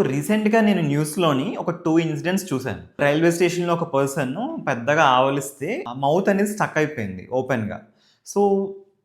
రీసెంట్‌గా నేను న్యూస్‌లోని ఒక 2 ఇన్సిడెంట్స్ చూసాను. రైల్వే స్టేషన్‌లో ఒక పర్సన్ పెద్దగా ఆవలిస్తే ఆ మౌత్ అనేది స్టక్ అయిపోయింది ఓపెన్‌గా. సో,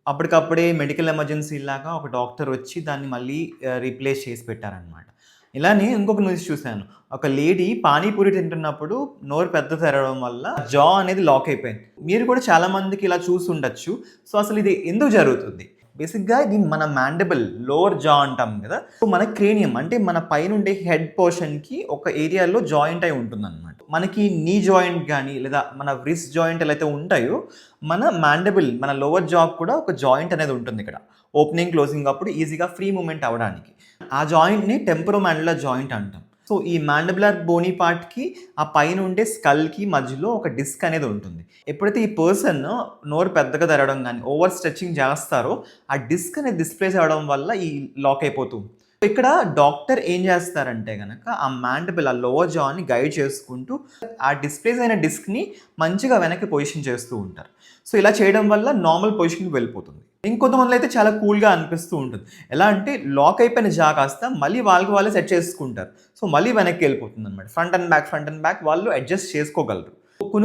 అప్పటికప్పుడే మెడికల్ ఎమర్జెన్సీ లాగా ఒక డాక్టర్ వచ్చి దాన్ని మళ్ళీ రీప్లేస్ చేసి పెట్టారనమాట. ఇలానే ఇంకొక న్యూస్ చూసాను. ఒక లేడీ పానీపూరి తింటున్నప్పుడు నోరు పెద్ద తెరవడం వల్ల జా అనేది లాక్ అయిపోయింది. మీరు కూడా చాలా మందికి ఇలా చూసుండొచ్చు. సో, అసలు ఇది ఎందుకు జరుగుతుంది? బేసిక్‌గా ఇది మన మాండిబుల్, లోవర్ జా అంటాం గదా! సో, మన క్రేనియం అంటే మన పైనుండే హెడ్ పోర్షన్‌కి ఒక ఏరియాలో జాయింట్ అయి ఉంటుందనమాట. మనకి నీ జాయింట్ గాని, లేదా మన వ్రిస్ట్ జాయింట్ ఎలా అయితే ఉంటాయో, మన మాండిబుల్, మన లోవర్ జాకి కూడా ఒక జాయింట్ అనేది ఉంటుందిక్కడ. ఓపెనింగ్, క్లోజింగ్ అప్పుడు ఈజీగా ఫ్రీ మూవ్‌మెంట్ అవ్వడానికి. ఆ జాయింట్‌ని టెంపరోమాండిబులర్ జాయింట్ అంటాం. సో, ఈ మాండిబులర్ బోనీ పార్ట్‌కి ఆ పైనుండే స్కల్‌కి మధ్యలో ఒక డిస్క్ అనేది ఉంటుంది. ఎప్పుడైతే ఈ పర్సన్ నోరు పెద్దగా తెరవడం గాని, ఓవర్ స్ట్రెచింగ్ చేస్తారో, ఆ డిస్క్ అనేది డిస్‌ప్లేస్ అవ్వడం వల్ల ఈ లాక్ అయిపోతూ ఇక్కడ డాక్టర్ ఏం చేస్తారంటే గనక ఆ మాండిబుల్, ఆ లోవర్ జాని గైడ్ చేసుకుంటూ ఆ డిస్‌ప్లేస్ అయిన డిస్క్‌ని మంచిగా వెనక్కి పొజిషన్ చేస్తూ ఉంటారు. సో, ఇలా చేయడం వల్ల నార్మల్ పొజిషన్‌కి వెళ్ళిపోతుంది. ఇంకొంతమందిలో అయితే చాలా కూల్‌గా అనిపిస్తూ ఉంటుంది. ఎలా అంటే లాక్ అయిపోయిన జా కాస్త మళ్ళీ వాళ్ళకి వాళ్ళే సెట్ చేసుకుంటారు. సో, మళ్ళీ వెనక్కి వెళ్ళిపోతుందనమాట. ఫ్రంట్ అండ్ బ్యాక్ వాళ్ళు అడ్జస్ట్ చేసుకోగలరు.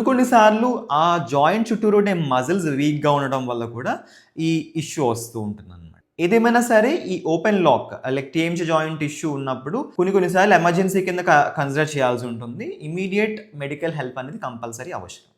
కొన్ని సార్లు ఆ జాయింట్ చుట్టూరు ఉండే మజిల్స్ వీక్‌గా ఉండడం వల్ల కూడా ఈ ఇష్యూ వస్తూ ఉంటుందనమాట. ఏదేమైనా సరే ఈ open lock like TMJ joint issue ఉన్నప్పుడు కొన్ని సార్లు ఎమర్జెన్సీ కింద కన్సిడర్ చేయాల్సి ఉంటుంది. ఇమ్మీడియేట్ మెడికల్ హెల్ప్ అనేది కంపల్సరీ అవసరం.